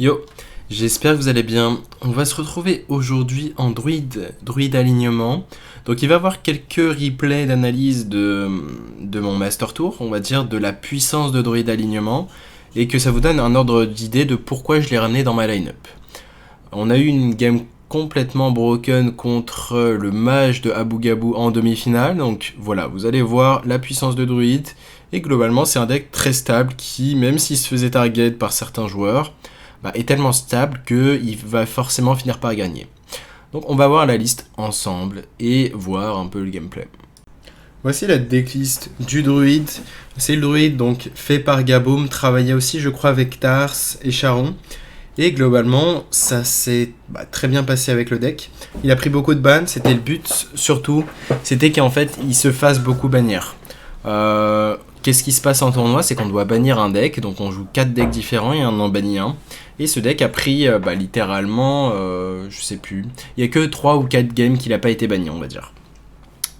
Yo, j'espère que vous allez bien. On va se retrouver aujourd'hui en druide alignement. Donc il va y avoir quelques replays d'analyse de mon Master Tour, on va dire, de la puissance de druide alignement, et que ça vous donne un ordre d'idée de pourquoi je l'ai ramené dans ma line-up. On a eu une game complètement broken contre le mage de Abu Gabou en demi-finale, donc voilà, vous allez voir la puissance de druide, et globalement c'est un deck très stable qui, même s'il se faisait target par certains joueurs, est tellement stable qu'il va forcément finir par gagner. Donc on va voir la liste ensemble et voir un peu le gameplay. Voici la decklist du druide. C'est le druide donc fait par Gaboum, travaillé aussi je crois avec Tars et Charon. Et globalement ça s'est très bien passé avec le deck. Il a pris beaucoup de bans, c'était le but surtout, c'était qu'en fait il se fasse beaucoup bannir. Qu'est-ce qui se passe en tournoi? C'est qu'on doit bannir un deck, donc on joue 4 decks différents et on en bannit un. Et ce deck a pris littéralement, je sais plus, il n'y a que 3 ou 4 games qu'il n'a pas été banni, on va dire.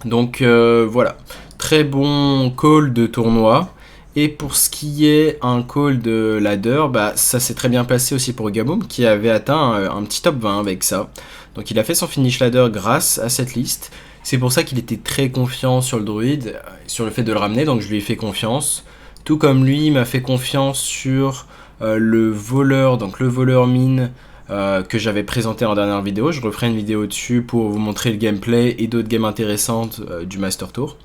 Donc voilà, très bon call de tournoi. Et pour ce qui est un call de ladder, ça s'est très bien passé aussi pour Gaboum qui avait atteint un petit top 20 avec ça. Donc il a fait son finish ladder grâce à cette liste. C'est pour ça qu'il était très confiant sur le druide, sur le fait de le ramener, donc je lui ai fait confiance. Tout comme lui m'a fait confiance sur le voleur, donc le voleur mine que j'avais présenté en dernière vidéo. Je referai une vidéo dessus pour vous montrer le gameplay et d'autres games intéressantes du Master Tour.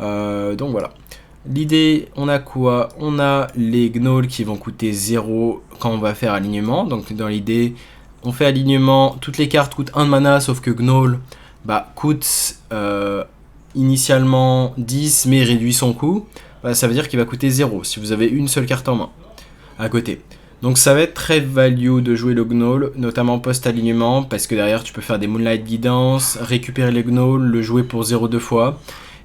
Donc voilà. L'idée, on a quoi? On a les gnolls qui vont coûter 0 quand on va faire alignement. Donc dans l'idée, on fait alignement, toutes les cartes coûtent 1 de mana, sauf que gnoll coûte initialement 10 mais réduit son coût. Ça veut dire qu'il va coûter 0 si vous avez une seule carte en main à côté. Donc ça va être très value de jouer le gnoll, notamment post-alignement, parce que derrière tu peux faire des Moonlight Guidance, récupérer les gnolls, le jouer pour 0 deux fois.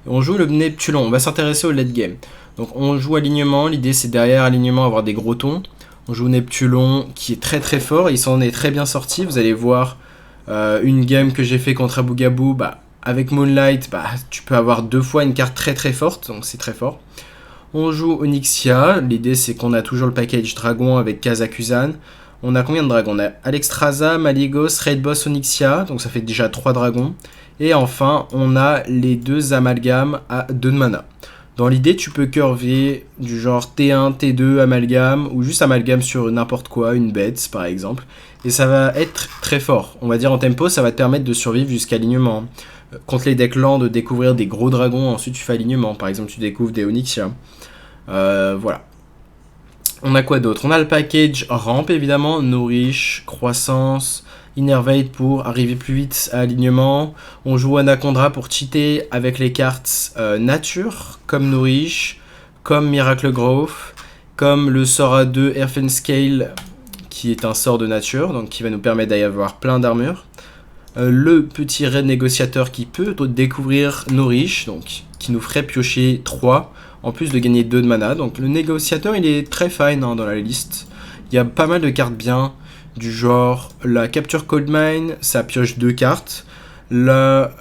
Et on joue le Neptulon, on va s'intéresser au late game. Donc on joue alignement, l'idée c'est derrière alignement avoir des gros tons. On joue Neptulon qui est très très fort, il s'en est très bien sorti, vous allez voir une game que j'ai fait contre Abu Gabou, avec Moonlight, tu peux avoir 2 fois une carte très très forte, donc c'est très fort. On joue Onyxia, l'idée c'est qu'on a toujours le package dragon avec Kazakusan. On a combien de dragons? On a Alexstrasza, Malygos, Raid Boss, Onyxia, donc ça fait déjà 3 dragons. Et enfin, on a les 2 amalgames à 2 de mana. Dans l'idée, tu peux curver du genre T1, T2, amalgame, ou juste amalgame sur n'importe quoi, une bête par exemple. Et ça va être très fort. On va dire en tempo, ça va te permettre de survivre jusqu'à alignement. Contre les decks lents, de découvrir des gros dragons, ensuite tu fais alignement. Par exemple, tu découvres des Onyxia. Voilà. On a quoi d'autre? On a le package rampe évidemment, nourish, croissance, innervate pour arriver plus vite à alignement. On joue Anaconda pour cheater avec les cartes nature, comme nourish, comme miracle growth, comme le sort à 2 Earthen Scale, qui est un sort de nature, donc qui va nous permettre d'avoir plein d'armure. Le petit raid négociateur qui peut découvrir nourish, donc qui nous ferait piocher 3, en plus de gagner 2 de mana. Donc le négociateur il est très fine dans la liste. Il y a pas mal de cartes bien, du genre la capture cold mine, ça pioche 2 cartes. Là,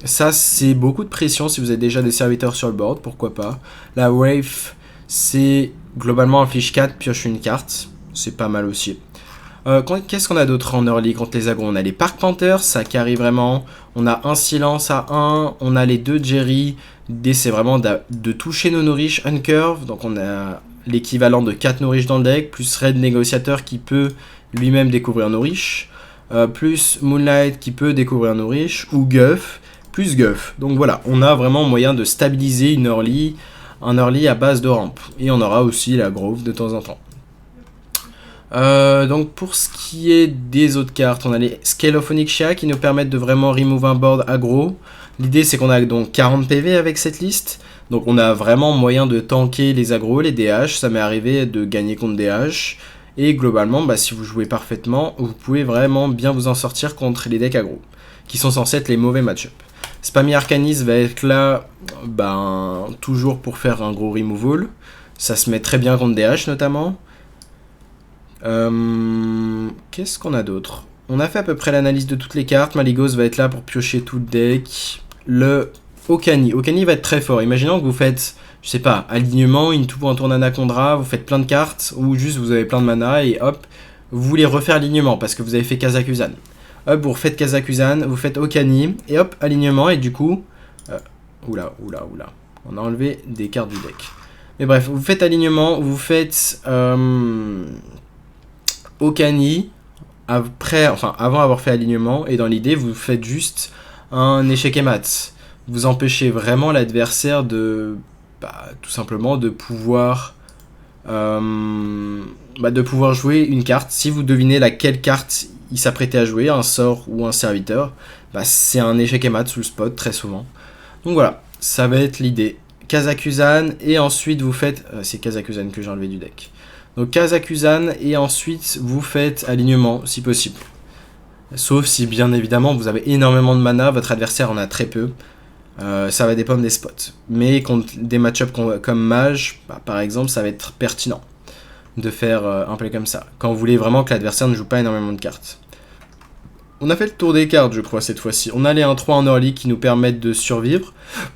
ça c'est beaucoup de pression si vous avez déjà des serviteurs sur le board, pourquoi pas. La Wraith, c'est globalement un fiche 4, pioche une carte, c'est pas mal aussi. Qu'est-ce qu'on a d'autre en early contre les agros? On a les Park Panthers, ça carry vraiment. On a un silence à 1, on a les 2 Jerry. L'idée c'est vraiment de toucher nos nourish uncurve. Donc on a l'équivalent de 4 nourish dans le deck, plus Raid Négociateur qui peut lui-même découvrir nourish, plus Moonlight qui peut découvrir nourish, ou Guff, plus Guff. Donc voilà, on a vraiment moyen de stabiliser un early à base de rampe. Et on aura aussi la Grove de temps en temps. Donc pour ce qui est des autres cartes, on a les Scale of Onyxia qui nous permettent de vraiment remove un board aggro. L'idée c'est qu'on a donc 40 PV avec cette liste, donc on a vraiment moyen de tanker les aggros, les DH, ça m'est arrivé de gagner contre DH, et globalement si vous jouez parfaitement, vous pouvez vraiment bien vous en sortir contre les decks aggro, qui sont censés être les mauvais match-up. Spammy Arcanis va être là, toujours pour faire un gros removal, ça se met très bien contre DH notamment. Qu'est-ce qu'on a d'autre? On a fait à peu près l'analyse de toutes les cartes. Malygos va être là pour piocher tout le deck. Le Okani va être très fort. Imaginons que vous faites je sais pas, alignement, into pour un tour d'Anacondra, vous faites plein de cartes, ou juste vous avez plein de mana, et hop, vous voulez refaire alignement, parce que vous avez fait Kazakusan. Hop, vous refaites Kazakusan, vous faites Okani, et hop, alignement, et du coup... oula. On a enlevé des cartes du deck. Mais bref, vous faites alignement, vous faites Okani, avant avoir fait alignement, et dans l'idée, vous faites juste un échec et mat. Vous empêchez vraiment l'adversaire de... tout simplement de pouvoir jouer une carte. Si vous devinez laquelle carte il s'apprêtait à jouer, un sort ou un serviteur, c'est un échec et mat sous le spot très souvent. Donc voilà, ça va être l'idée. Kazakusan, et ensuite vous faites... c'est Kazakusan que j'ai enlevé du deck. Donc Kazakusan, et ensuite vous faites alignement si possible. Sauf si bien évidemment vous avez énormément de mana, votre adversaire en a très peu. Ça va dépendre des spots. Mais contre des match-ups comme Mage, par exemple, ça va être pertinent de faire un play comme ça. Quand vous voulez vraiment que l'adversaire ne joue pas énormément de cartes. On a fait le tour des cartes, je crois, cette fois-ci. On a les 1-3 en early qui nous permettent de survivre,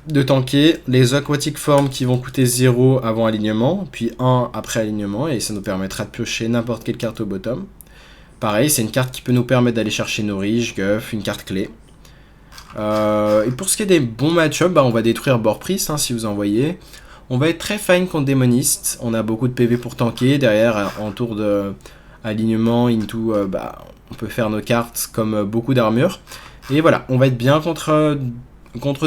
de tanker. Les Aquatic Forms qui vont coûter 0 avant alignement, puis 1 après alignement, et ça nous permettra de piocher n'importe quelle carte au bottom. Pareil, c'est une carte qui peut nous permettre d'aller chercher Nourish, Guff, une carte clé. Et pour ce qui est des bons match-up, on va détruire Borpris, si vous en voyez. On va être très fine contre Démoniste. On a beaucoup de PV pour tanker. Derrière, en tour de alignement, into, on peut faire nos cartes comme beaucoup d'armure. Et voilà, on va être bien contre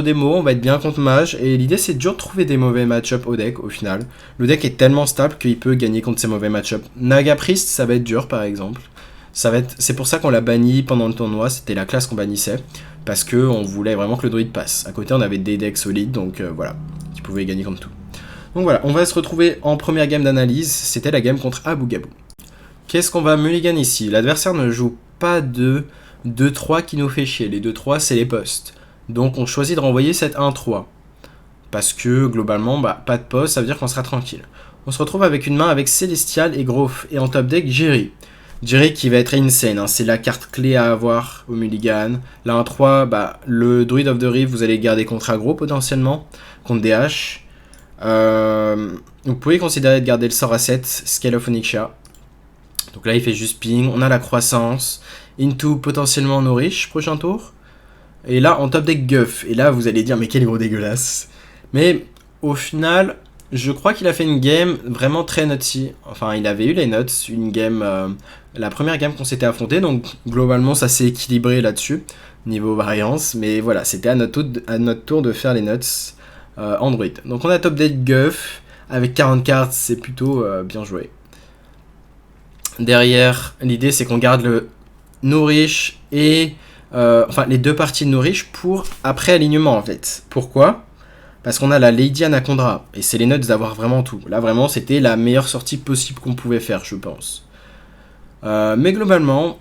Démo, on va être bien contre Mage. Et l'idée, c'est dur de trouver des mauvais match-up au deck, au final. Le deck est tellement stable qu'il peut gagner contre ces mauvais match-up. Naga Priest, ça va être dur, par exemple. C'est pour ça qu'on l'a banni pendant le tournoi, c'était la classe qu'on bannissait, parce qu'on voulait vraiment que le druide passe. À côté, on avait des decks solides, donc voilà, qui pouvaient gagner contre tout. Donc voilà, on va se retrouver en première game d'analyse, c'était la game contre Abu Gabou. Qu'est-ce qu'on va mulligan ici? L'adversaire ne joue pas de 2-3 qui nous fait chier, les 2-3 c'est les postes. Donc on choisit de renvoyer cette 1-3, parce que globalement, pas de poste, ça veut dire qu'on sera tranquille. On se retrouve avec une main avec Célestial et Growth, et en top deck, Jerry. Jerry qui va être insane, c'est la carte clé à avoir au mulligan. Là, en 3, le Druid of the Reef, vous allez garder contre aggro potentiellement, contre DH. Vous pouvez considérer de garder le sort à 7, Scale of Onyxia. Donc là, il fait juste ping, on a la croissance. Into potentiellement Nourish, prochain tour. Et là, en top deck Guff. Et là, vous allez dire, mais quel gros dégueulasse. Mais au final... je crois qu'il a fait une game vraiment très nutsy. Enfin, il avait eu les nuts, une game, la première game qu'on s'était affronté, donc globalement ça s'est équilibré là-dessus, niveau variance, mais voilà, c'était à notre tour de faire les nuts Android. Donc on a top deck Guff, avec 40 cartes, c'est plutôt bien joué. Derrière, l'idée c'est qu'on garde le Nourish et... les deux parties de Nourish pour après alignement en fait. Pourquoi ? Parce qu'on a la Lady Anacondra, et c'est les nuts d'avoir vraiment tout. Là, vraiment, c'était la meilleure sortie possible qu'on pouvait faire, je pense. Mais globalement,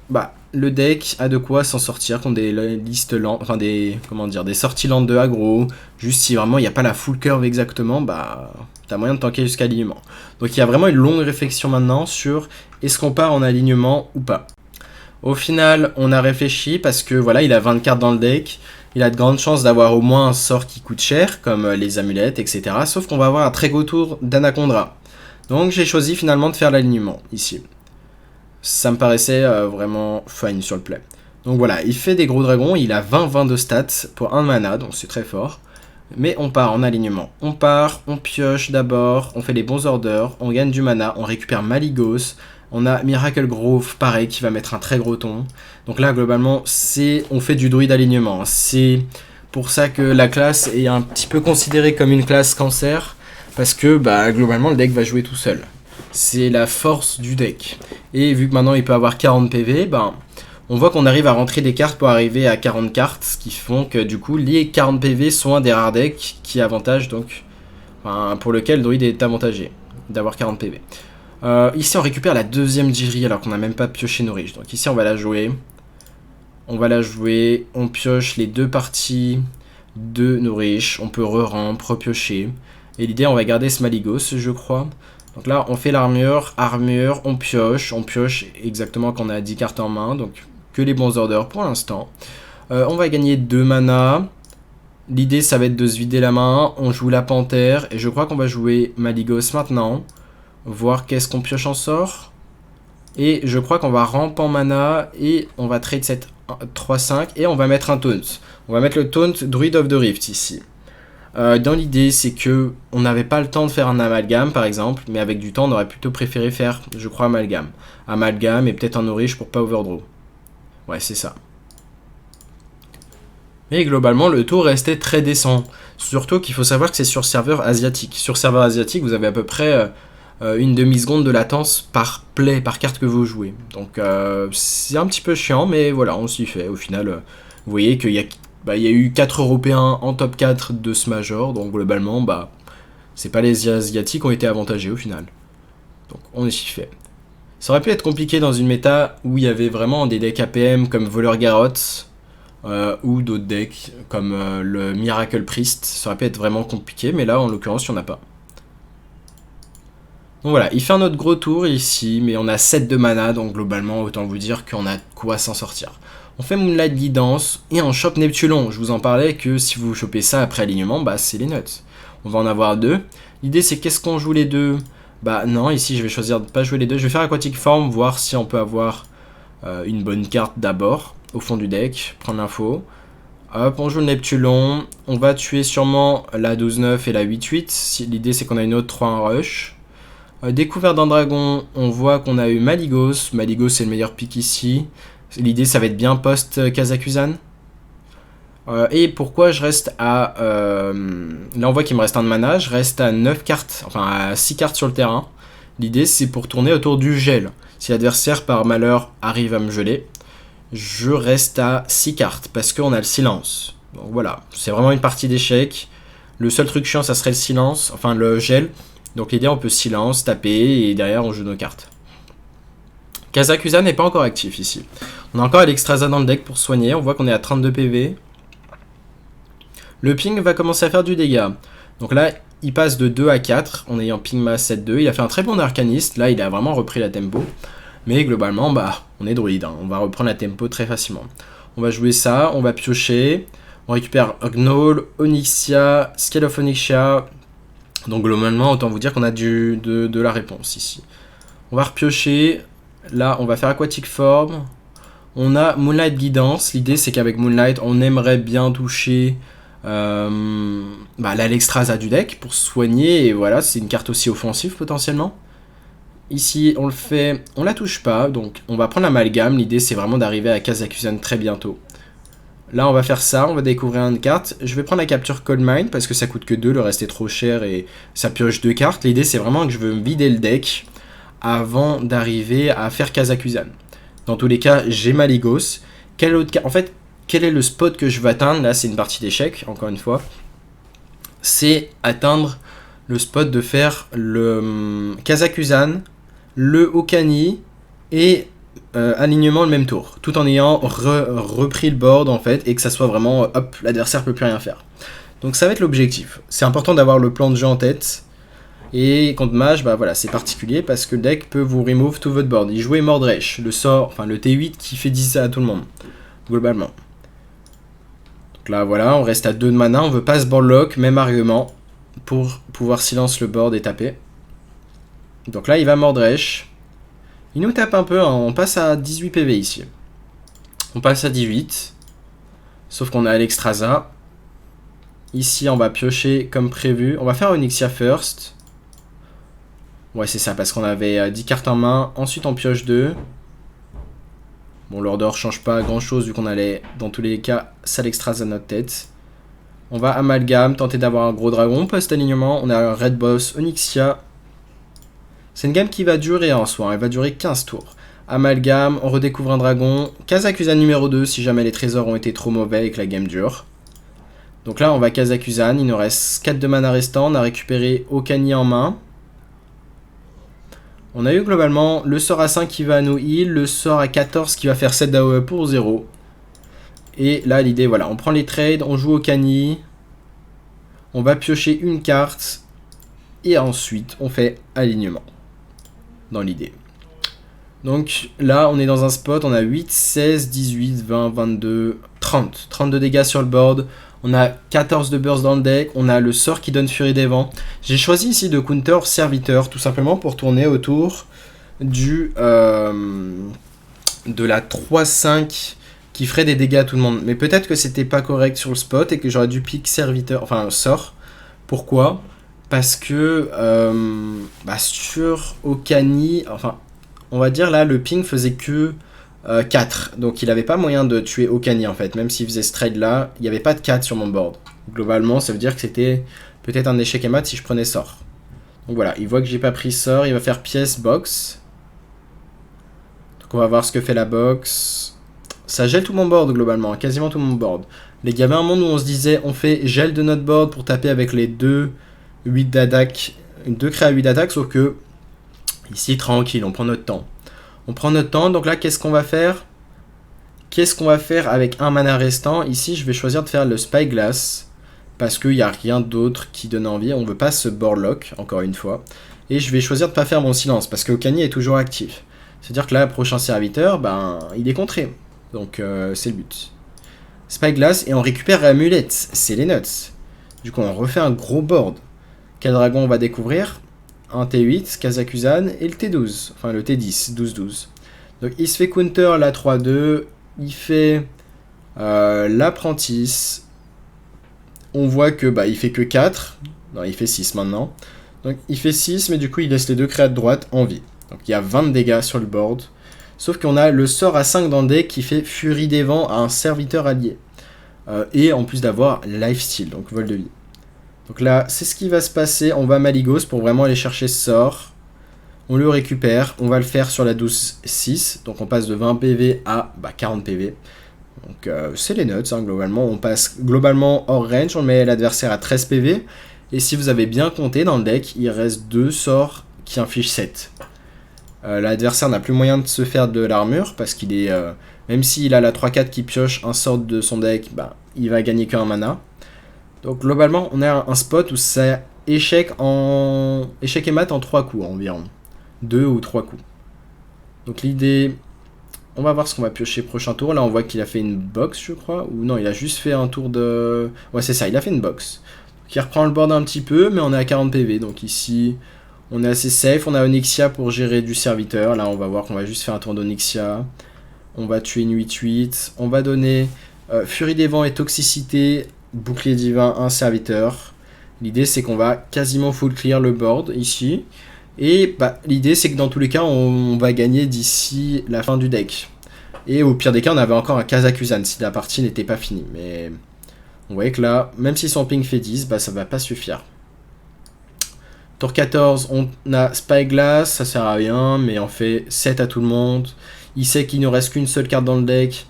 le deck a de quoi s'en sortir contre des listes lentes, enfin des sorties lentes de aggro. Juste si vraiment il n'y a pas la full curve exactement, t'as moyen de tanker jusqu'à alignement. Donc il y a vraiment une longue réflexion maintenant sur est-ce qu'on part en alignement ou pas. Au final, on a réfléchi parce que voilà, il a 20 cartes dans le deck. Il a de grandes chances d'avoir au moins un sort qui coûte cher, comme les amulettes, etc. Sauf qu'on va avoir un très gros tour d'Anacondra. Donc j'ai choisi finalement de faire l'alignement, ici. Ça me paraissait vraiment fine sur le play. Donc voilà, il fait des gros dragons, il a 20-20 de stats pour 1 mana, donc c'est très fort. Mais on part en alignement. On part, on pioche d'abord, on fait les bons orders, on gagne du mana, on récupère Maligos. On a Miracle Grove, pareil, qui va mettre un très gros ton. Donc là, globalement, on fait du druide alignement. C'est pour ça que la classe est un petit peu considérée comme une classe cancer. Parce que, globalement, le deck va jouer tout seul. C'est la force du deck. Et vu que maintenant, il peut avoir 40 PV, on voit qu'on arrive à rentrer des cartes pour arriver à 40 cartes. Ce qui font que, du coup, les 40 PV sont un des rares decks qui avantage, donc... pour lequel le druide est avantagé d'avoir 40 PV. Ici on récupère la deuxième Jiri alors qu'on n'a même pas pioché Nourish. Donc ici on va la jouer. On pioche les deux parties de Nourish. On peut re-ramp, repiocher. Et l'idée on va garder ce Maligos je crois. Donc là on fait l'armure, on pioche exactement quand on a 10 cartes en main. Donc que les bons orders pour l'instant. On va gagner 2 mana. L'idée, ça va être de se vider la main. On joue la panthère. Et je crois qu'on va jouer Malygos maintenant. Voir qu'est-ce qu'on pioche en sort. Et je crois qu'on va ramp en mana. Et on va trade cette 3-5. Et on va mettre un taunt. On va mettre le taunt Druid of the Rift ici. Dans l'idée, c'est que on n'avait pas le temps de faire un amalgame, par exemple. Mais avec du temps, on aurait plutôt préféré faire, je crois, amalgame. Amalgame et peut-être un nourish pour pas overdraw. Ouais, c'est ça. Mais globalement, le taux restait très décent. Surtout qu'il faut savoir que c'est sur serveur asiatique. Sur serveur asiatique, vous avez à peu près une demi-seconde de latence par play, par carte que vous jouez. Donc c'est un petit peu chiant, mais voilà, on s'y fait. Au final, vous voyez qu'il y a eu 4 Européens en top 4 de ce Major. Donc globalement, c'est pas les Asiatiques qui ont été avantagés au final. Donc on s'y fait. Ça aurait pu être compliqué dans une méta où il y avait vraiment des decks APM comme Voleur Garrotte. Ou d'autres decks comme le Miracle Priest, ça aurait pu être vraiment compliqué, mais là en l'occurrence il n'y en a pas. Donc voilà, il fait un autre gros tour ici, mais on a 7 de mana, donc globalement autant vous dire qu'on a quoi s'en sortir. On fait Moonlight Guidance et on chope Neptulon. Je vous en parlais que si vous chopez ça après alignement, c'est les nuts. On va en avoir 2. L'idée c'est qu'est-ce qu'on joue les deux? Non, ici je vais choisir de pas jouer les deux. Je vais faire Aquatic Form, voir si on peut avoir une bonne carte d'abord. Au fond du deck, prendre l'info. Hop, on joue le Neptulon. On va tuer sûrement la 12-9 et la 8-8. L'idée c'est qu'on a une autre 3-1 rush. Découvert d'un dragon, on voit qu'on a eu Malygos. Malygos c'est le meilleur pick ici. L'idée ça va être bien post-Kazakusan. Et pourquoi je reste à... là on voit qu'il me reste un de mana. Je reste à 9 cartes, enfin à 6 cartes sur le terrain. L'idée c'est pour tourner autour du gel. Si l'adversaire par malheur arrive à me geler, je reste à 6 cartes parce qu'on a le silence. Donc voilà, c'est vraiment une partie d'échec. Le seul truc chiant, ça serait le silence, enfin le gel. Donc l'idée, on peut silence, taper et derrière, on joue nos cartes. Kazakusan n'est pas encore actif ici. On a encore Alexstrasza dans le deck pour soigner. On voit qu'on est à 32 PV. Le ping va commencer à faire du dégât. Donc là, il passe de 2 à 4 en ayant ping mass 7-2. Il a fait un très bon arcaniste. Là, il a vraiment repris la tempo. Mais globalement, on est druide, hein. On va reprendre la tempo très facilement. On va jouer ça, on va piocher. On récupère Gnoll, Onyxia, Scale of Onyxia. Donc globalement, autant vous dire qu'on a de la réponse ici. On va repiocher. Là, on va faire Aquatic Form. On a Moonlight Guidance. L'idée, c'est qu'avec Moonlight, on aimerait bien toucher l'Alexstrasza du deck pour soigner. Et voilà, c'est une carte aussi offensive potentiellement. Ici, on le fait, on la touche pas, donc on va prendre l'amalgame. L'idée, c'est vraiment d'arriver à Kazakusan très bientôt. Là, on va faire ça, on va découvrir une carte. Je vais prendre la capture Cold Mine parce que ça coûte que 2, le reste est trop cher et ça pioche 2 cartes. L'idée, c'est vraiment que je veux vider le deck avant d'arriver à faire Kazakusan. Dans tous les cas, j'ai Malygos. En fait, quel est le spot que je veux atteindre? Là, c'est une partie d'échec, encore une fois. C'est atteindre le spot de faire le Kazakusan, le Okani et alignement le même tour, tout en ayant repris le board en fait, et que ça soit vraiment, hop, l'adversaire peut plus rien faire. Donc ça va être l'objectif. C'est important d'avoir le plan de jeu en tête, et contre mage, voilà, c'est particulier parce que le deck peut vous remove tout votre board. Il jouait Mordresh, le sort, enfin le T8 qui fait 10 à tout le monde, globalement. Donc là voilà, on reste à 2 de mana, on veut pas se board lock, même argument, pour pouvoir silence le board et taper. Donc là il va Mordresh. Il nous tape un peu, hein. On passe à 18 PV ici. On passe à 18. Sauf qu'on a Alexstrasza. Ici on va piocher comme prévu. On va faire Onyxia first. Ouais c'est ça, parce qu'on avait 10 cartes en main. Ensuite on pioche 2. Bon l'order change pas grand chose vu qu'on allait dans tous les cas s'Alexstrasza notre tête. On va amalgame, tenter d'avoir un gros dragon. Post-alignement, on a un red boss, Onyxia. C'est une game qui va durer en soi, elle va durer 15 tours. Amalgame, on redécouvre un dragon. Kazakusan numéro 2 si jamais les trésors ont été trop mauvais et que la game dure. Donc là on va Kazakusan, il nous reste 4 de mana restants, on a récupéré Okani en main. On a eu globalement le sort à 5 qui va nous heal, le sort à 14 qui va faire 7 d'AOE pour 0. Et là l'idée, voilà, on prend les trades, on joue Okani. On va piocher une carte. Et ensuite on fait alignement. Dans l'idée. Donc là on est dans un spot, on a 8, 16, 18, 20, 22, 30. 30 de dégâts sur le board. On a 14 de burst dans le deck, on a le sort qui donne Furie des Vents. J'ai choisi ici de counter Serviteur, tout simplement pour tourner autour de la 3-5 qui ferait des dégâts à tout le monde. Mais peut-être que c'était pas correct sur le spot et que j'aurais dû pick Serviteur, enfin sort. Pourquoi ? Parce que sur Okani, enfin on va dire là le ping faisait que 4, donc il avait pas moyen de tuer Okani en fait, même s'il faisait ce trade là, il n'y avait pas de 4 sur mon board. Globalement ça veut dire que c'était peut-être un échec et mat si je prenais sort. Donc voilà, il voit que j'ai pas pris sort, il va faire pièce box. Donc on va voir ce que fait la box. Ça gèle tout mon board globalement, quasiment tout mon board. Il y avait un monde où on se disait on fait gel de notre board pour taper avec les 2 8 d'attaque, 2 créas 8 d'attaque, sauf que ici tranquille, on prend notre temps. On prend notre temps, donc là, qu'est-ce qu'on va faire? Qu'est-ce qu'on va faire avec un mana restant? Ici, je vais choisir de faire le Spyglass, parce qu'il n'y a rien d'autre qui donne envie. On ne veut pas ce board lock, encore une fois. Et je vais choisir de ne pas faire mon silence, parce que Okani est toujours actif. C'est-à-dire que là, prochain serviteur, il est contré. Donc, c'est le but. Spyglass, et on récupère l'amulette. C'est les nuts. Du coup, on refait un gros board. Quel dragon on va découvrir? Un T8, Kazakusan et le T12, enfin le T10, 12-12. Donc il se fait counter la 3-2, il fait l'apprentice. On voit que il fait que 4, non il fait 6 maintenant. Donc il fait 6 mais du coup il laisse les 2 créas de droite en vie. Donc il y a 20 de dégâts sur le board. Sauf qu'on a le sort à 5 dans le deck qui fait Furie des Vents à un serviteur allié. Et en plus d'avoir Lifesteal, donc vol de vie. Donc là, c'est ce qui va se passer. On va Maligos pour vraiment aller chercher ce sort. On le récupère. On va le faire sur la 12-6. Donc on passe de 20 PV à 40 PV. Donc c'est les nuts, globalement. On passe globalement hors range. On met l'adversaire à 13 PV. Et si vous avez bien compté dans le deck, il reste 2 sorts qui infligent 7. L'adversaire n'a plus moyen de se faire de l'armure. Parce qu'il est... même s'il a la 3-4 qui pioche un sort de son deck, il va gagner qu'un mana. Donc globalement, on a un spot où ça échec et mat en 3 coups environ. 2 ou 3 coups. Donc l'idée... On va voir ce qu'on va piocher prochain tour. Là, on voit qu'il a fait une box, je crois. Ou non, il a juste fait un tour de... Ouais, c'est ça, il a fait une box. Donc il reprend le board un petit peu, mais on est à 40 PV. Donc ici, on est assez safe. On a Onyxia pour gérer du serviteur. Là, on va voir qu'on va juste faire un tour d'Onyxia. On va tuer une 8-8. On va donner Furie des Vents et Toxicité... Bouclier divin, un serviteur. L'idée c'est qu'on va quasiment full clear le board ici. Et l'idée c'est que dans tous les cas on va gagner d'ici la fin du deck. Et au pire des cas on avait encore un Kazakusan si la partie n'était pas finie. Mais on voyait que là, même si son ping fait 10, ça va pas suffire. Tour 14, on a Spyglass, ça sert à rien, mais on fait 7 à tout le monde. Il sait qu'il ne reste qu'une seule carte dans le deck.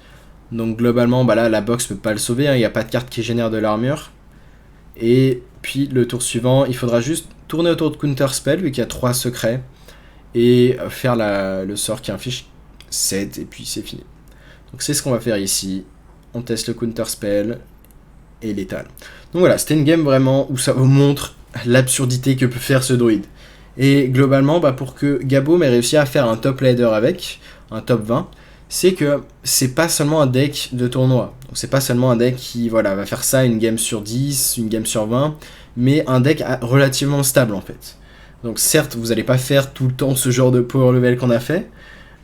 Donc globalement, là, la box peut pas le sauver, il n'y a pas de carte qui génère de l'armure. Et puis le tour suivant, il faudra juste tourner autour de Counter Spell, vu qu'il y a 3 secrets, et faire le sort qui inflige 7, et puis c'est fini. Donc c'est ce qu'on va faire ici. On teste le Counter Spell, et létal. Donc voilà, c'était une game vraiment où ça vous montre l'absurdité que peut faire ce druide. Et globalement, pour que Gabo ait réussi à faire un top leader avec, un top 20, c'est que c'est pas seulement un deck de tournoi. Donc c'est pas seulement un deck qui va faire ça une game sur 10, une game sur 20, mais un deck relativement stable en fait. Donc certes, vous n'allez pas faire tout le temps ce genre de power level qu'on a fait,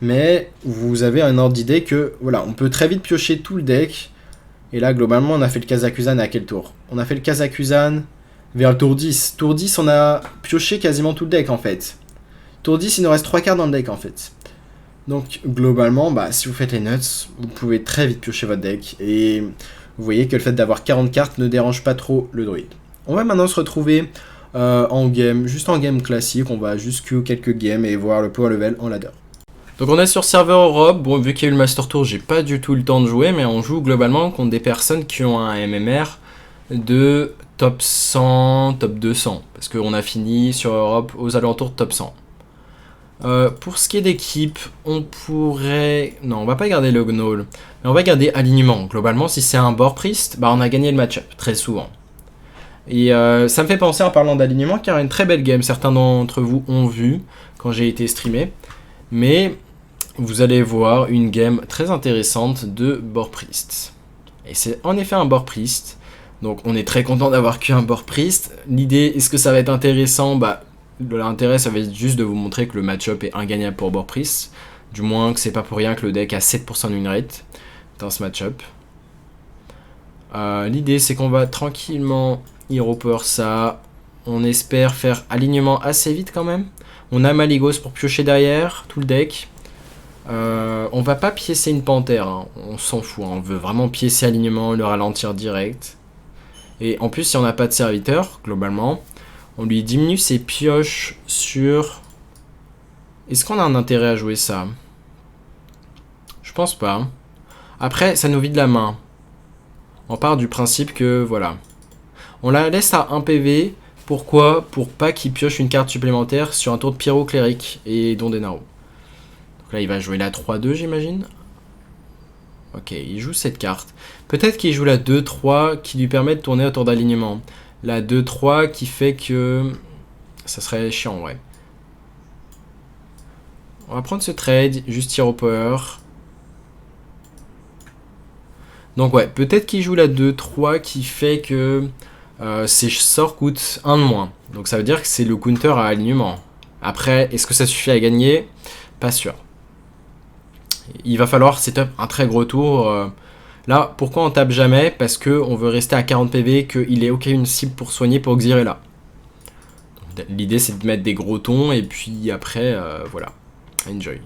mais vous avez un ordre d'idée que on peut très vite piocher tout le deck. Et là globalement on a fait le Kazakusan à quel tour? On a fait le Kazakusan vers le tour 10. Tour 10 on a pioché quasiment tout le deck en fait. Tour 10 il nous reste 3 cartes dans le deck en fait. Donc globalement, si vous faites les nuts, vous pouvez très vite piocher votre deck. Et vous voyez que le fait d'avoir 40 cartes ne dérange pas trop le druide. On va maintenant se retrouver en game, juste en game classique. On va juste queue quelques games et voir le power level en ladder. Donc on est sur serveur Europe. Bon, vu qu'il y a eu le Master Tour, j'ai pas du tout le temps de jouer. Mais on joue globalement contre des personnes qui ont un MMR de top 100, top 200. Parce qu'on a fini sur Europe aux alentours de top 100. Pour ce qui est d'équipe, on pourrait... Non, on va pas garder le Gnoll, mais on va garder alignement. Globalement, si c'est un board priest, on a gagné le match-up, très souvent. Et ça me fait penser en parlant d'alignement qu'il y a une très belle game. Certains d'entre vous ont vu quand j'ai été streamé. Mais vous allez voir une game très intéressante de board priest. Et c'est en effet un board priest. Donc on est très content d'avoir qu'un board priest. L'idée, est-ce que ça va être intéressant? Bah, l'intérêt, ça va être juste de vous montrer que le match-up est ingagnable pour board priest. Du moins que c'est pas pour rien que le deck a 7% de win rate dans ce match-up. L'idée, c'est qu'on va tranquillement hero power ça. On espère faire alignement assez vite quand même. On a Malygos pour piocher derrière tout le deck. On va pas piécer une panthère, hein. On s'en fout, hein. On veut vraiment piécer alignement, le ralentir direct. Et en plus, si on n'a pas de serviteur, globalement, on lui diminue ses pioches sur... Est-ce qu'on a un intérêt à jouer ça? Je pense pas. Après, ça nous vide la main. On part du principe que, voilà. On la laisse à 1 PV. Pourquoi? Pour pas qu'il pioche une carte supplémentaire sur un tour de Pyro Cléric et Don Denaro. Donc là, il va jouer la 3-2, j'imagine. Ok, il joue cette carte. Peut-être qu'il joue la 2-3 qui lui permet de tourner autour d'alignement. La 2-3 qui fait que... Ça serait chiant, ouais. On va prendre ce trade, juste hero power. Donc ouais, peut-être qu'il joue la 2-3 qui fait que ses sorts coûtent 1 de moins. Donc ça veut dire que c'est le counter à alignement. Après, est-ce que ça suffit à gagner? Pas sûr. Il va falloir setup un très gros tour. Là, pourquoi on tape jamais? Parce qu'on veut rester à 40 PV, qu'il ait aucune cible pour soigner pour Xyrella. L'idée c'est de mettre des gros tons et puis après, voilà. Enjoy.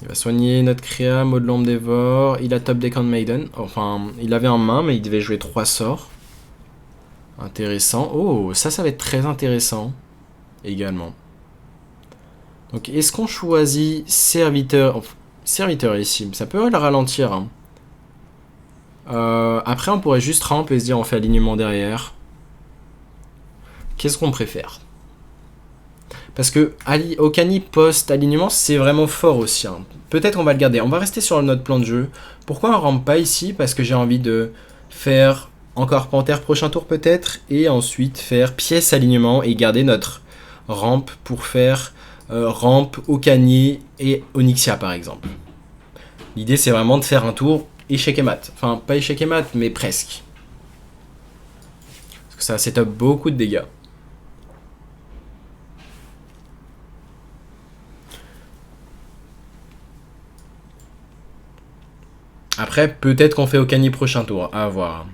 Il va soigner notre créa, mode lampe dévore. Il a top deck Handmaiden. Enfin, il avait en main, mais il devait jouer 3 sorts. Intéressant. Oh, ça va être très intéressant. Également. Donc, est-ce qu'on choisit serviteur? Enfin, serviteur ici. Ça peut le ralentir. Hein. Après, on pourrait juste ramp et se dire on fait alignement derrière. Qu'est-ce qu'on préfère? Parce que Okani post-alignement, c'est vraiment fort aussi. Hein. Peut-être on va le garder. On va rester sur notre plan de jeu. Pourquoi on rampe pas ici? Parce que j'ai envie de faire encore Panthère prochain tour peut-être. Et ensuite faire pièce alignement et garder notre rampe pour faire rampe, Okani et Onyxia par exemple. L'idée c'est vraiment de faire un tour échec et mat. Enfin, pas échec et mat, mais presque. Parce que ça setup beaucoup de dégâts. Après, peut-être qu'on fait Okani prochain tour, à voir.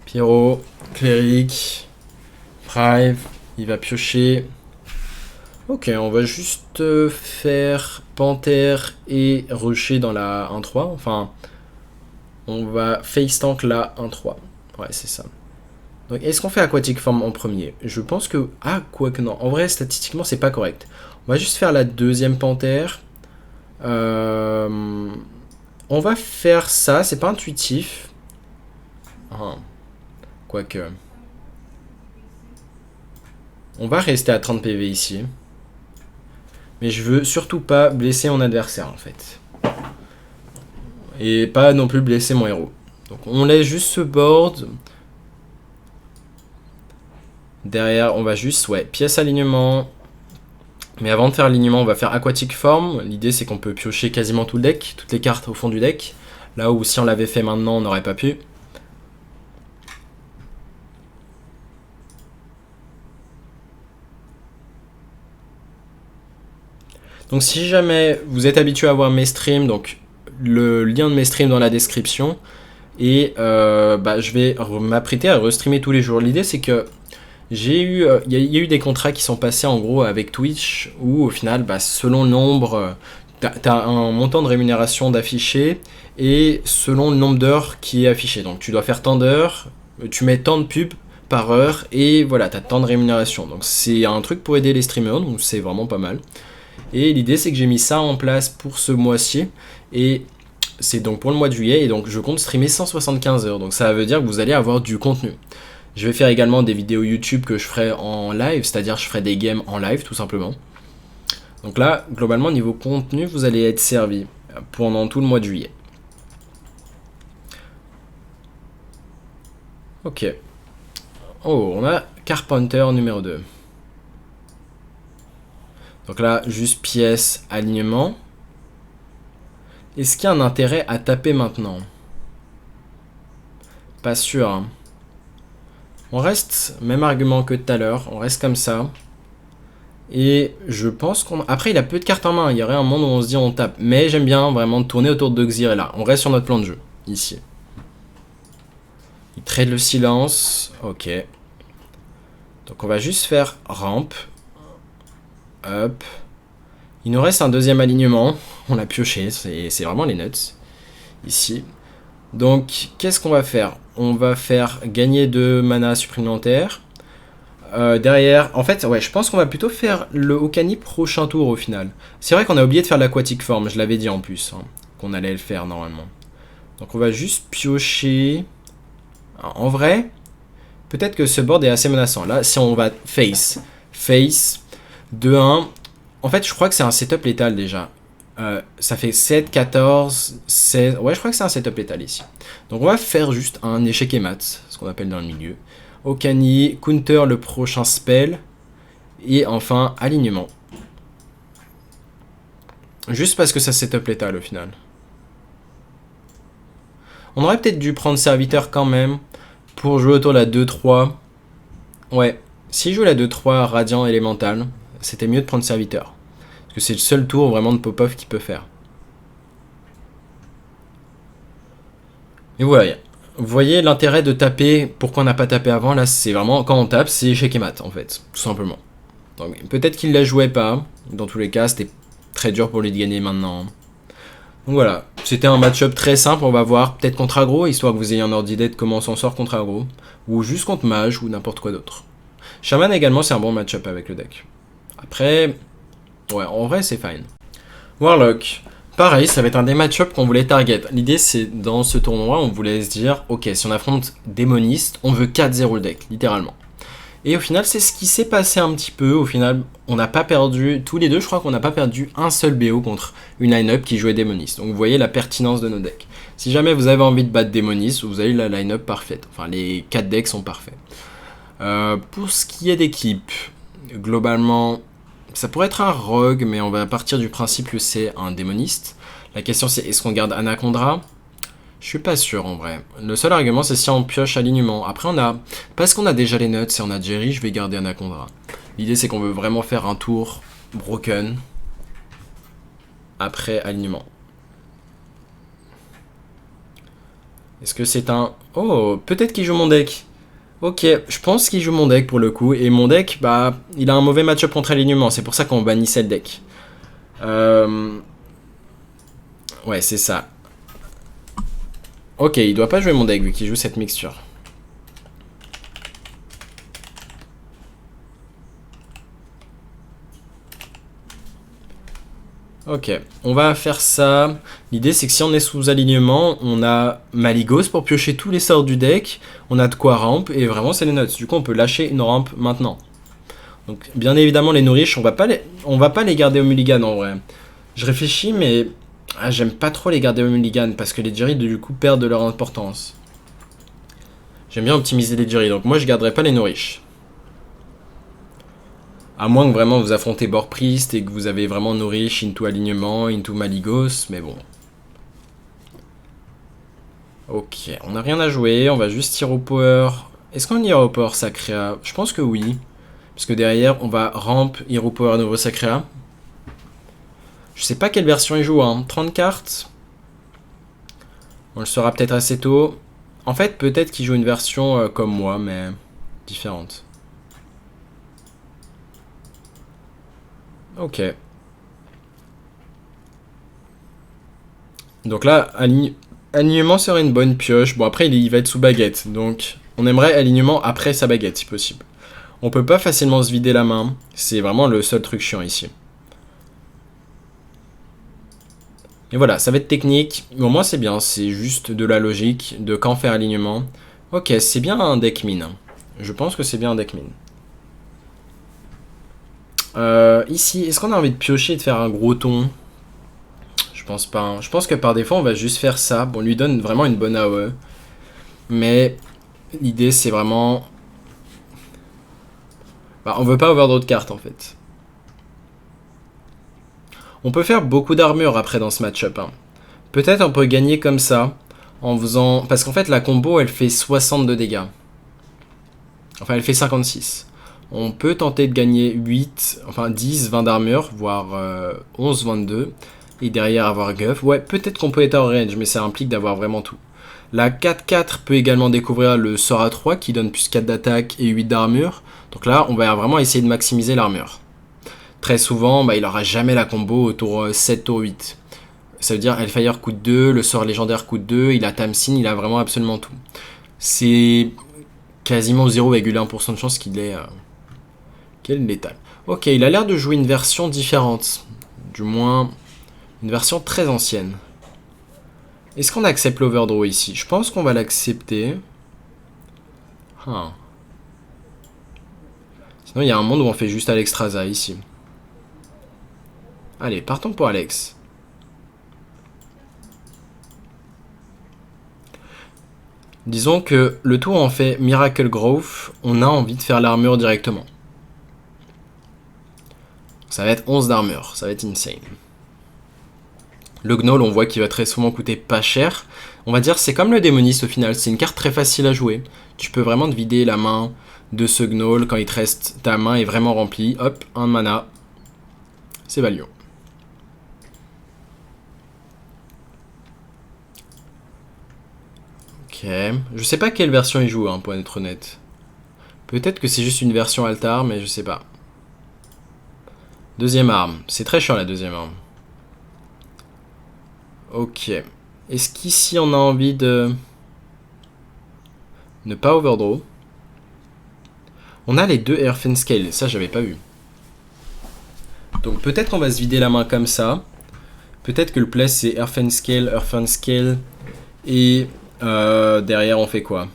Pyro, Cléric, Prive, il va piocher. Ok, on va juste faire Panthère et Rusher dans la 1-3. Enfin, on va face tank la 1-3. Ouais, c'est ça. Donc, est-ce qu'on fait Aquatic Form en premier? Je pense que... Ah, quoi que non. En vrai, statistiquement, c'est pas correct. On va juste faire la deuxième Panthère. On va faire ça, c'est pas intuitif. Ah. Quoique. On va rester à 30 PV ici. Mais je veux surtout pas blesser mon adversaire en fait. Et pas non plus blesser mon héros. Donc on laisse juste ce board. Derrière, on va juste, ouais, pièce alignement. Mais avant de faire l'alignement, on va faire Aquatic Form. L'idée, c'est qu'on peut piocher quasiment tout le deck, toutes les cartes au fond du deck. Là où si on l'avait fait maintenant, on n'aurait pas pu. Donc si jamais vous êtes habitué à voir mes streams, donc le lien de mes streams dans la description. Et je vais m'apprêter à restreamer tous les jours. L'idée, c'est que j'ai eu, il y a eu des contrats qui sont passés en gros avec Twitch où au final, selon le nombre, t'as un montant de rémunération d'affiché et selon le nombre d'heures qui est affiché. Donc tu dois faire tant d'heures, tu mets tant de pubs par heure et voilà, t'as tant de rémunération. Donc c'est un truc pour aider les streamers, donc c'est vraiment pas mal. Et l'idée c'est que j'ai mis ça en place pour ce mois-ci et c'est donc pour le mois de juillet et donc je compte streamer 175 heures. Donc ça veut dire que vous allez avoir du contenu. Je vais faire également des vidéos YouTube que je ferai en live, c'est-à-dire je ferai des games en live tout simplement. Donc là, globalement, niveau contenu, vous allez être servi pendant tout le mois de juillet. Ok. Oh, on a Carpenter numéro 2. Donc là, juste pièce, alignement. Est-ce qu'il y a un intérêt à taper maintenant ? Pas sûr. Hein. On reste, même argument que tout à l'heure, on reste comme ça. Et je pense qu'on... Après, il a peu de cartes en main, il y aurait un monde où on se dit on tape. Mais j'aime bien vraiment tourner autour de Xyrella. On reste sur notre plan de jeu, ici. Il trade le silence, ok. Donc on va juste faire ramp. Hop. Il nous reste un deuxième alignement. On l'a pioché, c'est vraiment les nuts. Ici. Donc, qu'est-ce qu'on va faire? On va faire gagner 2 mana supplémentaires. Derrière, en fait, ouais, je pense qu'on va plutôt faire le Okani prochain tour au final. C'est vrai qu'on a oublié de faire l'Aquatic Form, je l'avais dit en plus, hein, qu'on allait le faire normalement. Donc on va juste piocher. En vrai, peut-être que ce board est assez menaçant. Là, si on va face, 2-1. En fait, je crois que c'est un setup létal déjà. Ça fait 7, 14, 16. Ouais, je crois que c'est un setup létal ici. Donc on va faire juste un échec et mat, ce qu'on appelle dans le milieu. Okani, counter le prochain spell. Et enfin, alignement. Juste parce que ça setup létal au final. On aurait peut-être dû prendre serviteur quand même. Pour jouer autour de la 2-3. Ouais, s'il joue la 2-3 radiant élémental, c'était mieux de prendre serviteur. Parce que c'est le seul tour vraiment de pop-off qu'il peut faire. Et voilà. Vous voyez l'intérêt de taper, pourquoi on n'a pas tapé avant, là c'est vraiment, quand on tape, c'est échec et mat en fait, tout simplement. Donc peut-être qu'il ne la jouait pas, dans tous les cas c'était très dur pour lui de gagner maintenant. Donc voilà, c'était un match-up très simple, on va voir, peut-être contre aggro, histoire que vous ayez un ordre d'idée de comment on s'en sort contre aggro, ou juste contre mage, ou n'importe quoi d'autre. Shaman également c'est un bon match-up avec le deck. Après, ouais, en vrai c'est fine. Warlock. Pareil, ça va être un des match-ups qu'on voulait target. L'idée, c'est dans ce tournoi, on voulait se dire, ok, si on affronte Démoniste, on veut 4-0 le deck, littéralement. Et au final, c'est ce qui s'est passé un petit peu. Au final, on n'a pas perdu, tous les deux, je crois qu'on n'a pas perdu un seul BO contre une line-up qui jouait Démoniste. Donc vous voyez la pertinence de nos decks. Si jamais vous avez envie de battre Démoniste, vous avez la line-up parfaite. Enfin, les 4 decks sont parfaits. Pour ce qui est d'équipe, globalement... Ça pourrait être un rogue, mais on va partir du principe que c'est un démoniste. La question c'est, est-ce qu'on garde Anacondra? Je suis pas sûr en vrai. Le seul argument c'est si on pioche alignement. Après on a... Parce qu'on a déjà les nuts et on a Jerry, je vais garder Anacondra. L'idée c'est qu'on veut vraiment faire un tour broken. Après alignement. Est-ce que c'est un... Oh, peut-être qu'il joue mon deck. Ok, je pense qu'il joue mon deck pour le coup, et mon deck, bah, il a un mauvais match-up contre alignement, c'est pour ça qu'on bannissait le deck. Ouais, c'est ça. Ok, il doit pas jouer mon deck vu qu'il joue cette mixture. Ok, on va faire ça. L'idée c'est que si on est sous alignement, on a Maligos pour piocher tous les sorts du deck. On a de quoi ramp et vraiment c'est les nuts. Du coup on peut lâcher une ramp maintenant. Donc bien évidemment les nourriches, on va pas les garder au mulligan en vrai. Je réfléchis mais j'aime pas trop les garder au mulligan parce que les Jerry du coup perdent de leur importance. J'aime bien optimiser les Jerry donc moi je garderai pas les nourriches. À moins que vraiment vous affrontez Bord Priest et que vous avez vraiment Nourish, into alignement, into Maligos, mais bon. Ok, on n'a rien à jouer, on va juste Hero Power. Est-ce qu'on ira au Power Sacrea? Je pense que oui. Parce que derrière, on va ramp Hero Power nouveau Sacrea. Je sais pas quelle version il joue, hein. 30 cartes. On le saura peut-être assez tôt. En fait, peut-être qu'il joue une version comme moi, mais différente. Ok. Donc là, alignement serait une bonne pioche. Bon, après, il va être sous baguette. Donc, on aimerait alignement après sa baguette, si possible. On peut pas facilement se vider la main. C'est vraiment le seul truc chiant ici. Et voilà, ça va être technique. Mais au moins, c'est bien. C'est juste de la logique, de quand faire alignement. Ok, c'est bien un deck mine. Je pense que c'est bien un deck mine. Ici, est-ce qu'on a envie de piocher et de faire un gros ton? Je pense pas. Hein. Je pense que par défaut, on va juste faire ça. Bon, on lui donne vraiment une bonne AOE. Mais l'idée, c'est vraiment... Bah, on veut pas avoir d'autres cartes, en fait. On peut faire beaucoup d'armure après dans ce match-up. Hein. Peut-être on peut gagner comme ça, En faisant... Parce qu'en fait, la combo, elle fait 60 de dégâts. Enfin, elle fait 56. On peut tenter de gagner 8, enfin 10, 20 d'armure, voire 11, 22. Et derrière avoir Guff. Ouais, peut-être qu'on peut être en range, mais ça implique d'avoir vraiment tout. La 4-4 peut également découvrir le sort à 3 qui donne plus 4 d'attaque et 8 d'armure. Donc là, on va vraiment essayer de maximiser l'armure. Très souvent, bah, il n'aura jamais la combo au tour 7, tour 8. Ça veut dire Hellfire coûte 2, le sort légendaire coûte 2, il a Tamsin, il a vraiment absolument tout. C'est quasiment 0,1% de chance qu'il ait létal. Ok, il a l'air de jouer une version différente. Du moins, une version très ancienne. Est-ce qu'on accepte l'overdraw ici? Je pense qu'on va l'accepter. Sinon, il y a un monde où on fait juste Alexstrasza ici. Allez, partons pour Alex. Disons que le tour on fait Miracle Growth, on a envie de faire l'armure directement. Ça va être 11 d'armure, ça va être insane. Le Gnoll, on voit qu'il va très souvent coûter pas cher. On va dire c'est comme le démoniste au final, c'est une carte très facile à jouer. Tu peux vraiment te vider la main de ce Gnoll quand il te reste, ta main est vraiment remplie. Hop, 1 de mana. C'est value. Ok, je sais pas quelle version il joue, hein, pour être honnête. Peut-être que c'est juste une version Altar, mais je sais pas. Deuxième arme, c'est très chiant la deuxième arme. Ok. Est-ce qu'ici on a envie de ne pas overdraw? On a les deux Earthen Scale, ça j'avais pas vu. Donc peut-être qu'on va se vider la main comme ça. Peut-être que le play c'est Earthen Scale, et derrière on fait quoi?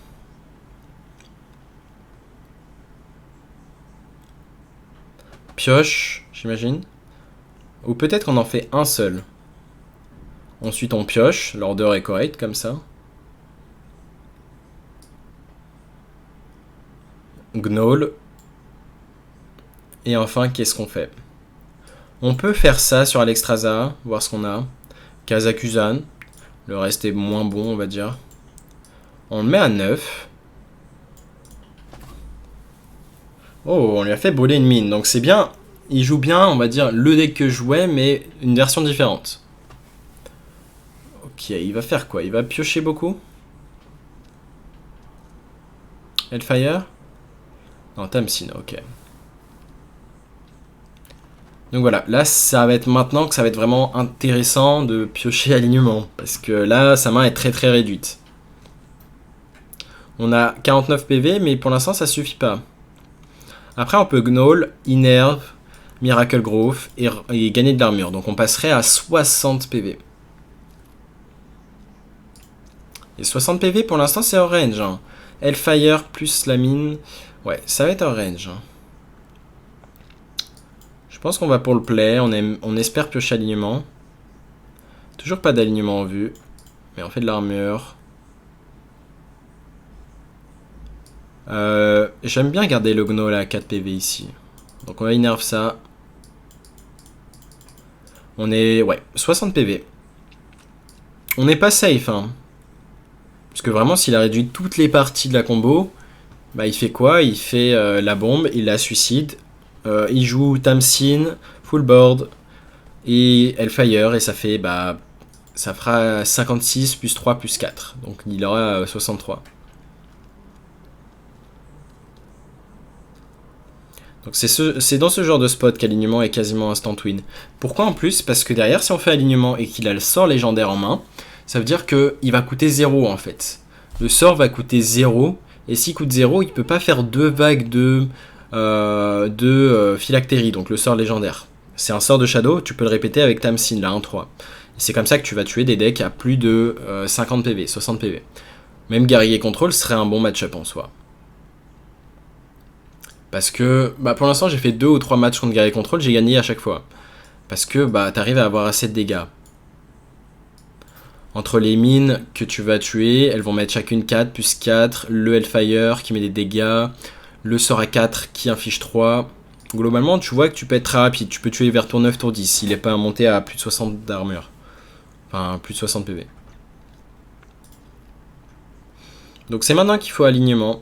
Pioche, j'imagine. Ou peut-être qu'on en fait un seul. Ensuite on pioche, l'order est correct comme ça. Gnoll. Et enfin, qu'est-ce qu'on fait? On peut faire ça sur Alexstrasza, voir ce qu'on a. Kazakusan. Le reste est moins bon, on va dire. On le met à 9. Oh, on lui a fait brûler une mine. Donc c'est bien. Il joue bien, on va dire, le deck que je jouais, mais une version différente. Ok, il va faire quoi? Il va piocher beaucoup? Hellfire? Non, Tamsin, ok. Donc voilà, là ça va être maintenant que ça va être vraiment intéressant de piocher alignement. Parce que là, sa main est très très réduite. On a 49 PV, mais pour l'instant ça suffit pas. Après on peut Gnoll, Innerve, Miracle Growth et gagner de l'armure. Donc on passerait à 60 PV. Et 60 PV pour l'instant c'est hors range. Hein. Hellfire plus la mine. Ouais, ça va être hors range. Hein. Je pense qu'on va pour le play. On espère piocher alignement. Toujours pas d'alignement en vue. Mais on fait de l'armure. J'aime bien garder le Gnoll à 4 PV ici. Donc on va innerve ça. On est... Ouais, 60 PV. On n'est pas safe, hein. Parce que vraiment, s'il a réduit toutes les parties de la combo, bah il fait quoi? Il fait la bombe, il la suicide. Il joue Tamsin, full board et Hellfire. Et ça fait... Bah, ça fera 56 plus 3 plus 4. Donc il aura 63. Donc c'est dans ce genre de spot qu'alignement est quasiment instant win. Pourquoi en plus? Parce que derrière, si on fait alignement et qu'il a le sort légendaire en main, ça veut dire qu'il va coûter 0 en fait. Le sort va coûter 0, et s'il coûte 0, il ne peut pas faire deux vagues de phylactérie, donc le sort légendaire. C'est un sort de shadow, tu peux le répéter avec Tamsin, là, 1-3. C'est comme ça que tu vas tuer des decks à plus de 50 PV, 60 PV. Même guerrier contrôle serait un bon match-up en soi. Parce que bah pour l'instant j'ai fait 2 ou 3 matchs contre guerrier contrôle, j'ai gagné à chaque fois. Parce que bah t'arrives à avoir assez de dégâts. Entre les mines que tu vas tuer, elles vont mettre chacune 4 plus 4, le Hellfire qui met des dégâts, le sort à 4 qui inflige 3. Globalement tu vois que tu peux être très rapide, tu peux tuer vers tour 9, tour 10, s'il n'est pas monté à plus de 60 d'armure. Enfin plus de 60 PV. Donc c'est maintenant qu'il faut alignement.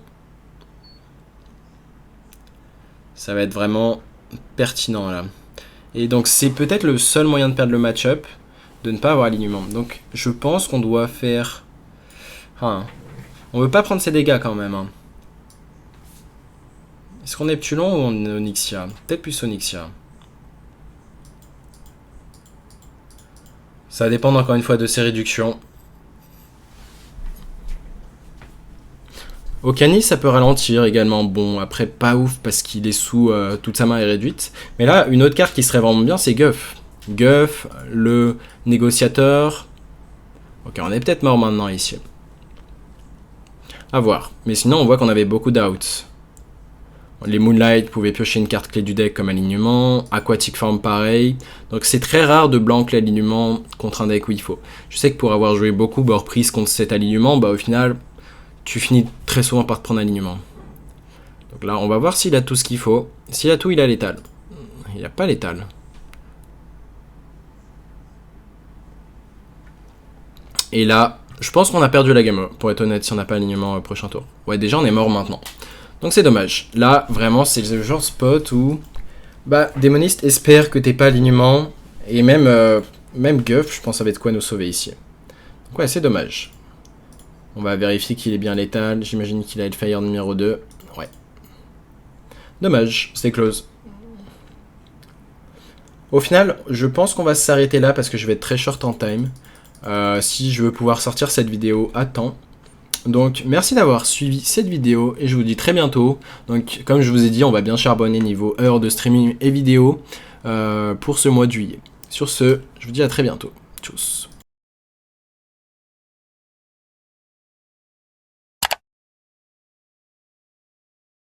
Ça va être vraiment pertinent là. Et donc c'est peut-être le seul moyen de perdre le match-up, de ne pas avoir alignement. Donc je pense qu'on doit faire... on veut pas prendre ses dégâts quand même. Est-ce qu'on est Neptulon ou on est Onyxia? Peut-être plus Onyxia. Ça dépend encore une fois de ses réductions. Okani, ça peut ralentir également. Bon, après, pas ouf parce qu'il est sous... toute sa main est réduite. Mais là, une autre carte qui serait vraiment bien, c'est Guff. Guff, le négociateur. Ok, on est peut-être mort maintenant ici. À voir. Mais sinon, on voit qu'on avait beaucoup d'outs. Les Moonlight pouvaient piocher une carte clé du deck comme alignement. Aquatic Form, pareil. Donc c'est très rare de blanc l'alignement contre un deck où il faut. Je sais que pour avoir joué beaucoup board prise contre cet alignement, bah au final... tu finis très souvent par te prendre alignement. Donc là, on va voir s'il a tout ce qu'il faut. S'il a tout, il a létal. Il n'a pas létal. Et là, je pense qu'on a perdu la game, pour être honnête, si on n'a pas alignement au prochain tour. Ouais, déjà, on est mort maintenant. Donc c'est dommage. Là, vraiment, c'est le genre spot où... bah, Démoniste espère que t'es pas alignement. Et même, même Guff, je pense, ça va être quoi nous sauver ici. Donc ouais, c'est dommage. On va vérifier qu'il est bien létal. J'imagine qu'il a Hellfire numéro 2. Ouais. Dommage, c'est close. Au final, je pense qu'on va s'arrêter là parce que je vais être très short en time. Si je veux pouvoir sortir cette vidéo à temps. Donc, merci d'avoir suivi cette vidéo et je vous dis très bientôt. Donc, comme je vous ai dit, on va bien charbonner niveau heures de streaming et vidéo pour ce mois de juillet. Sur ce, je vous dis à très bientôt. Tchuss.